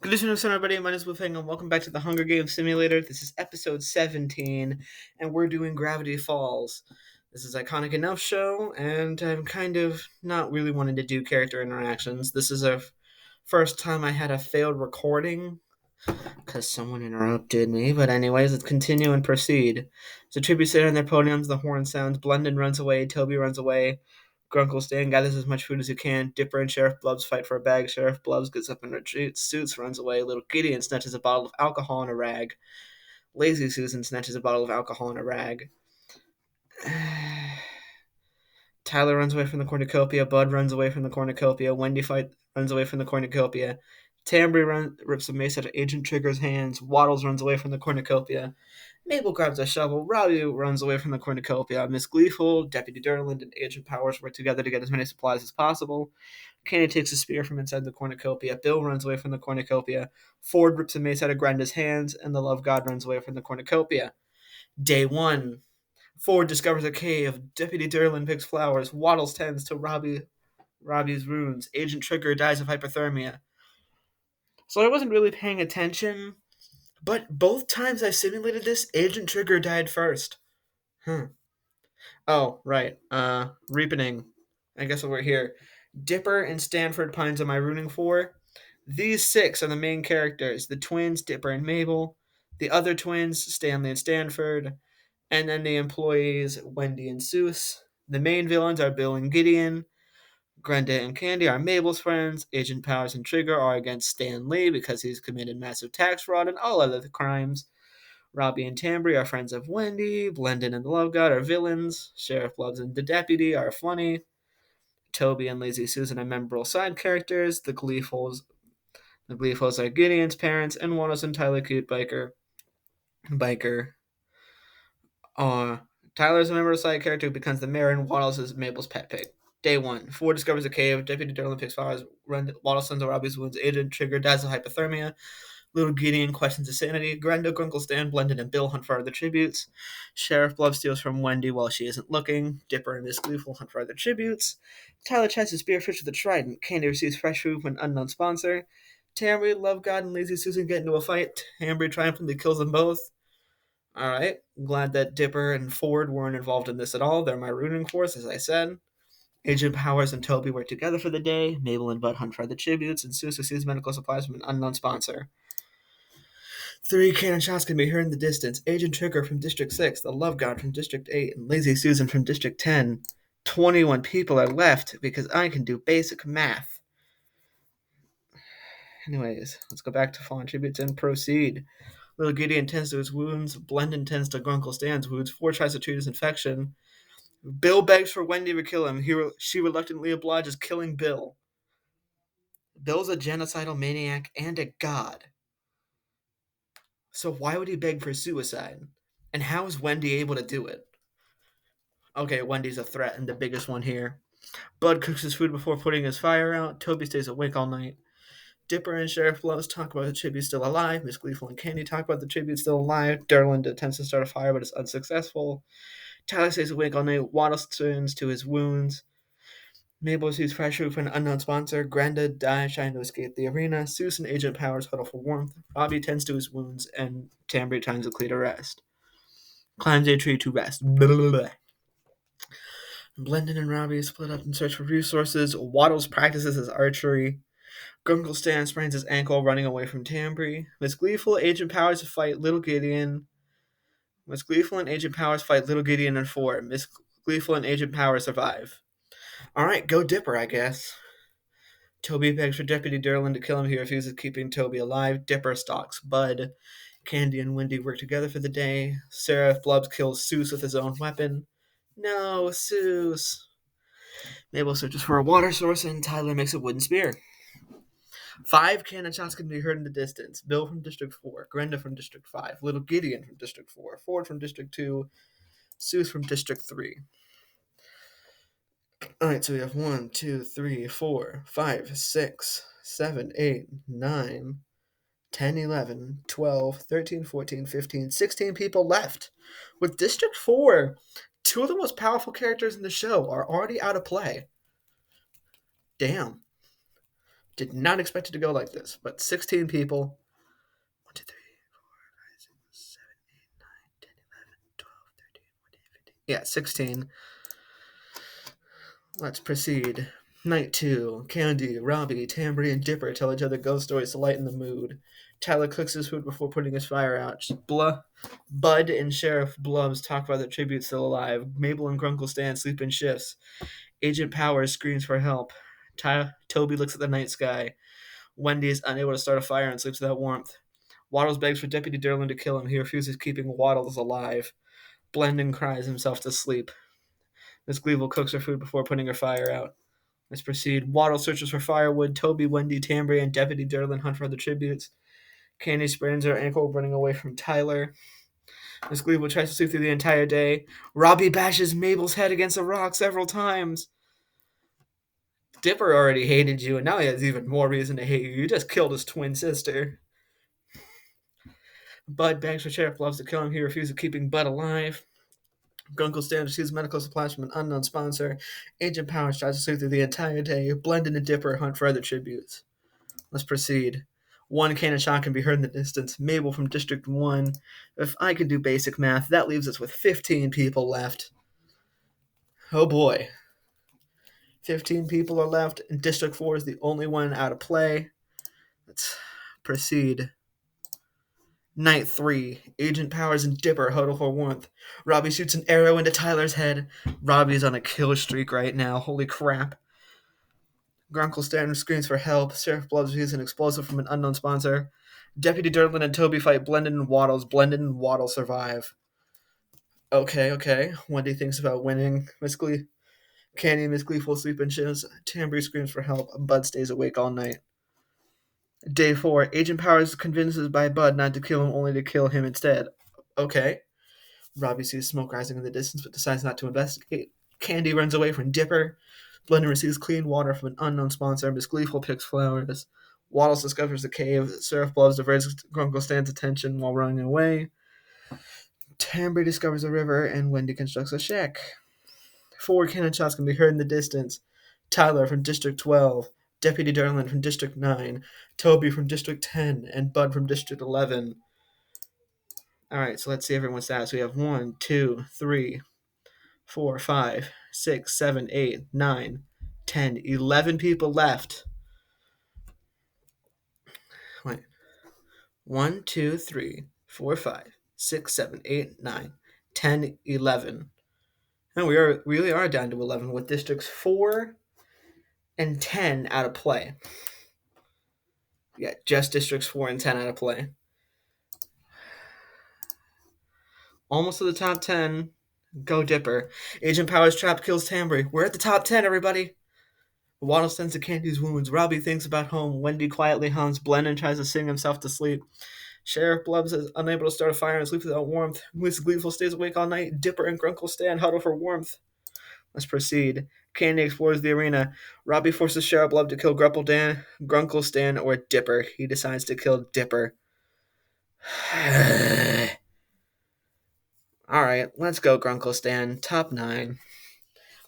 Good afternoon, everybody. My name is Wolfgang, and welcome back to the Hunger Games Simulator. This is episode 17, and we're doing Gravity Falls. This is iconic enough show, and I'm kind of not really wanting to do character interactions. This is a first time I had a failed recording because someone interrupted me. But anyways, let's continue and proceed. So tributes sit on their podiums, the horn sounds, Blendon runs away, Toby runs away, Grunkle Stan gathers as much food as he can, Dipper and Sheriff Blubs fight for a bag, Sheriff Blubs gets up and retreats, Suits runs away, Little Gideon snatches a bottle of alcohol and a rag, Lazy Susan snatches a bottle of alcohol and a rag. Tyler runs away from the cornucopia. Bud runs away from the cornucopia. Runs away from the cornucopia. Tambry rips a mace out of Agent Trigger's hands. Waddles runs away from the cornucopia. Mabel grabs a shovel. Robbie runs away from the cornucopia. Miss Gleeful, Deputy Durland, and Agent Powers work together to get as many supplies as possible. Kenny takes a spear from inside the cornucopia. Bill runs away from the cornucopia. Ford rips a mace out of Granda's hands, and the Love God runs away from the cornucopia. Day 1. Ford discovers a cave. Deputy Durland picks flowers. Waddles tends to Robbie's wounds. Agent Trigger dies of hypothermia. So I wasn't really paying attention, but both times I simulated this, Agent Trigger died first. Oh, right. Reapening. I guess we're here. Dipper and Stanford Pines am I rooting for? These 6 are the main characters. The twins, Dipper and Mabel. The other twins, Stanley and Stanford. And then the employees, Wendy and Seuss. The main villains are Bill and Gideon. Grenda and Candy are Mabel's friends. Agent Powers and Trigger are against Stan Lee because he's committed massive tax fraud and all other crimes. Robbie and Tambry are friends of Wendy. Blendon and the Love God are villains. Sheriff Blubs and the Deputy are funny. Toby and Lazy Susan are memorable side characters. The Gleefuls are Gideon's parents, and Wallace and Tyler Cute Biker. Uh, Tyler's a memorable side character who becomes the mayor, and Wallace is Mabel's pet pig. Day 1. Ford discovers a cave. Deputy Durland picks flowers. Wallace sends Robbie's wounds. Agent Trigger dies of hypothermia. Little Gideon questions his sanity. Grenda, Grunkle Stan, Blendon, and Bill hunt for other tributes. Sheriff Blub steals from Wendy while she isn't looking. Dipper and Miss Gleeful hunt for other tributes. Tyler tries to spearfish with a trident. Candy receives fresh food from an unknown sponsor. Tambry, Love God, and Lazy Susan get into a fight. Tambry triumphantly kills them both. Alright, glad that Dipper and Ford weren't involved in this at all. They're my rooting force, as I said. Agent Powers and Toby work together for the day. Mabel and Bud hunt for the tributes, and Sue receives medical supplies from an unknown sponsor. 3 cannon shots can be heard in the distance. Agent Trigger from District 6, the Love God from District 8, and Lazy Susan from District 10. 21 people are left because I can do basic math. Anyways, let's go back to fallen tributes and proceed. Little Gideon tends to his wounds. Blendon tends to Grunkle Stan's wounds. Ford tries to treat his infection. Bill begs for Wendy to kill him. She reluctantly obliges, killing Bill. Bill's a genocidal maniac and a god. So why would he beg for suicide? And how is Wendy able to do it? Okay, Wendy's a threat and the biggest one here. Bud cooks his food before putting his fire out. Toby stays awake all night. Dipper and Sheriff Blows talk about the tribute still alive. Miss Gleeful and Candy talk about the tribute still alive. Durland attempts to start a fire but is unsuccessful. Tyler stays awake all night. Waddle turns to his wounds. Mabel receives pressure from an unknown sponsor. Granda dies trying to escape the arena. Susan and Agent Powers huddle for warmth. Robbie tends to his wounds, and Tambry finds a clear to rest. Climbs a tree to rest. Blah, blah, blah. Blendon and Robbie split up in search for resources. Waddles practices his archery. Grunkle Stan sprains his ankle running away from Tambry. Miss Gleeful, Agent Powers fight Little Gideon. Miss Gleeful and Agent Powers fight Little Gideon and 4. Miss Gleeful and Agent Powers survive. Alright, go Dipper, I guess. Toby begs for Deputy Durland to kill him. He refuses, keeping Toby alive. Dipper stalks Bud. Candy and Wendy work together for the day. Sheriff Blubs kills Seuss with his own weapon. No, Seuss. Mabel searches for a water source, and Tyler makes a wooden spear. 5 cannon shots can be heard in the distance. Bill from District 4, Grenda from District 5, Little Gideon from District 4, Ford from District 2, Seuss from District 3. Alright, so we have 1, 2, 3, 4, 5, 6, 7, 8, 9, 10, 11, 12, 13, 14, 15, 16 people left. With District 4, 2 of the most powerful characters in the show are already out of play. Damn. Did not expect it to go like this, but 16 people. 1, 2, 3, 4, 5, 6, 7, 8, 9, 10, 11, 12, 13, 14, 15. Yeah, 16. Let's proceed. Night 2. Candy, Robbie, Tambry, and Dipper tell each other ghost stories to lighten the mood. Tyler cooks his food before putting his fire out. Bud and Sheriff Blubs talk about their tributes still alive. Mabel and Grunkle Stan sleep in shifts. Agent Powers screams for help. Toby looks at the night sky. Wendy is unable to start a fire and sleeps without warmth. Waddles begs for Deputy Derlin to kill him. He refuses, keeping Waddles alive. Blendon cries himself to sleep. Miss Gleeville cooks her food before putting her fire out. Let's proceed. Waddle searches for firewood. Toby, Wendy, Tambry, and Deputy Derlin hunt for other tributes. Candy sprains her ankle running away from Tyler. Miss Gleeville tries to sleep through the entire day. Robbie bashes Mabel's head against a rock several times. Dipper already hated you, and now he has even more reason to hate you. You just killed his twin sister. Bud begs for Sheriff Blubs to kill him. He refuses, keeping Bud alive. Grunkle Stan receives medical supplies from an unknown sponsor. Agent Powers tries to sleep through the entire day. Blendon and Dipper hunt for other tributes. Let's proceed. One cannon shot can be heard in the distance. Mabel from District 1. If I can do basic math, that leaves us with 15 people left. Oh boy. 15 people are left, and District 4 is the only one out of play. Let's proceed. Night 3. Agent Powers and Dipper huddle for warmth. Robbie shoots an arrow into Tyler's head. Robbie's on a kill streak right now. Holy crap. Grunkle Stan screams for help. Sheriff Blubs uses an explosive from an unknown sponsor. Deputy Derlin and Toby fight Blendon and Waddles. Blendon and Waddle survive. Okay. Wendy thinks about winning. Candy and Miss Gleeful sleep in shifts. Tambry screams for help. Bud stays awake all night. Day 4. Agent Powers convinces by Bud not to kill him, only to kill him instead. Okay. Robbie sees smoke rising in the distance, but decides not to investigate. Candy runs away from Dipper. Blendon receives clean water from an unknown sponsor. Miss Gleeful picks flowers. Waddles discovers a cave. Sheriff Blubs diverts Grunkle Stan's attention while running away. Tambry discovers a river, and Wendy constructs a shack. 4 cannon shots can be heard in the distance. Tyler from District 12, Deputy Derlin from District 9, Toby from District 10, and Bud from District 11. Alright, so let's see everyone's stats. We have 1, 2, 3, 4, 5, 6, 7, 8, 9, 10, 11 people left. Wait. 1, 2, 3, 4, 5, 6, 7, 8, 9, 10, 11. And we really are down to 11 with districts 4 and 10 out of play. Yeah, just districts 4 and 10 out of play. Almost to the top 10. Go Dipper. Agent Powers trap kills Tambry. We're at the top 10, everybody. Waddle sends to Candy's wounds. Robbie thinks about home. Wendy quietly hums. Blendon tries to sing himself to sleep. Sheriff Blubs is unable to start a fire and sleeps without warmth. Miss Gleeful stays awake all night. Dipper and Grunkle Stan huddle for warmth. Let's proceed. Candy explores the arena. Robbie forces Sheriff Blub to kill Grunkle Stan, or Dipper. He decides to kill Dipper. Alright, let's go, Grunkle Stan. Top 9.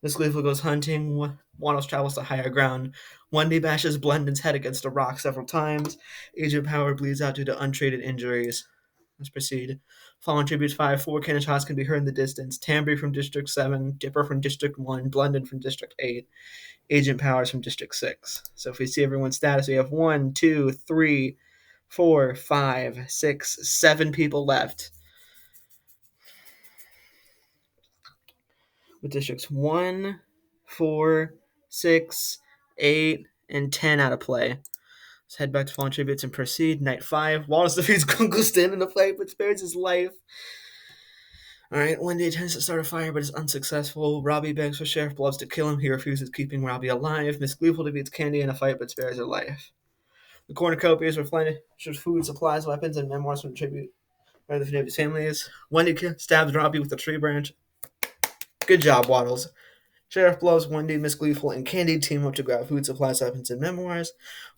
Miss Gleeful goes hunting. Waddles travels to higher ground. Wendy bashes Blendon's head against a rock several times. Agent Power bleeds out due to untreated injuries. Let's proceed. Following tributes 5, 4 cannon shots can be heard in the distance. Tambry from District 7, Dipper from District 1, Blendon from District 8, Agent Powers from District 6. So if we see everyone's status, we have 1, 2, 3, 4, 5, 6, 7 people left. With districts 1, 4, 6, 8, and 10 out of play. Let's head back to fallen tributes and proceed. Night 5. Wallace defeats Grunkle Stan in the fight but spares his life. Alright, Wendy attempts to start a fire but is unsuccessful. Robbie begs for Sheriff Blubs to kill him. He refuses, keeping Robbie alive. Miss Gleeful defeats Candy in a fight but spares her life. The cornucopias replenished with food, supplies, weapons, and memoirs from the tribute by the Davis families. Wendy stabs Robbie with a tree branch. Good job, Waddles. Sheriff Blubs, Wendy, Miss Gleeful, and Candy team up to grab food, supplies, weapons, and memoirs.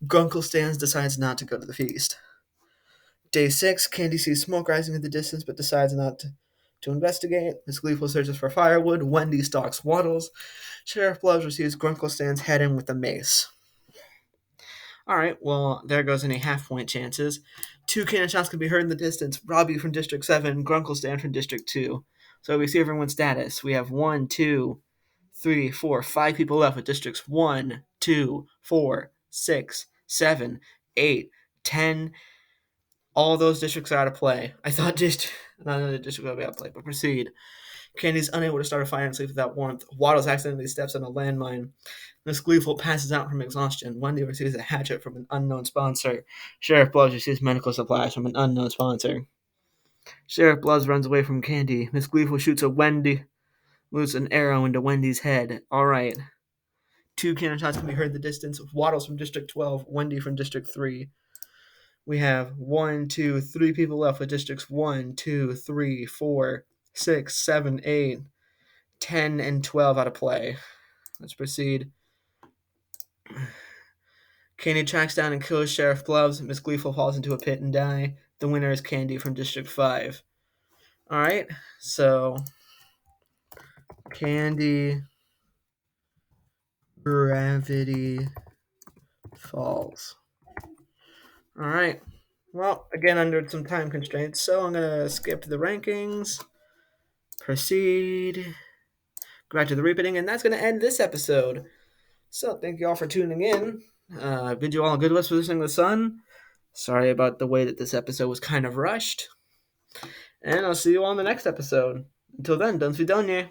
Grunkle Stan decides not to go to the feast. Day 6, Candy sees smoke rising in the distance but decides not to investigate. Miss Gleeful searches for firewood. Wendy stalks Waddles. Sheriff Blubs receives Grunkle Stan's head in with a mace. All right, well, there goes any half-point chances. 2 cannon shots can be heard in the distance. Robbie from District 7, Grunkle from District 2. So we see everyone's status. We have 1, 2, 3, 4, 5 people left with districts 1, 2, 4, 6, 7, 8, 10. All those districts are out of play. I thought just none of the districts would be out of play, but proceed. Candy's unable to start a fire and sleep without warmth. Waddles accidentally steps on a landmine. Miss Gleeful passes out from exhaustion. Wendy receives a hatchet from an unknown sponsor. Sheriff Bloves receives medical supplies from an unknown sponsor. Sheriff Bloves runs away from Candy. Miss Gleeful shoots at Wendy, shoots an arrow into Wendy's head. All right. 2 cannon shots can be heard in the distance. Waddles from District 12, Wendy from District 3. We have 1, 2, 3 people left with districts 1, 2, 3, 4, 6, 7, 8, 10, and 12 out of play. Let's proceed. Candy tracks down and kills Sheriff Gloves. Miss Gleeful falls into a pit and die. The winner is Candy from District 5. Alright, so Candy, Gravity Falls. Alright, well, again, under some time constraints, so I'm going to skip the rankings, proceed, go back to the repeating, and that's going to end this episode. So thank you all for tuning in. Bid you all a good rest for listening to the sun. Sorry about the way that this episode was kind of rushed. And I'll see you all in the next episode. Until then, don't be done yet.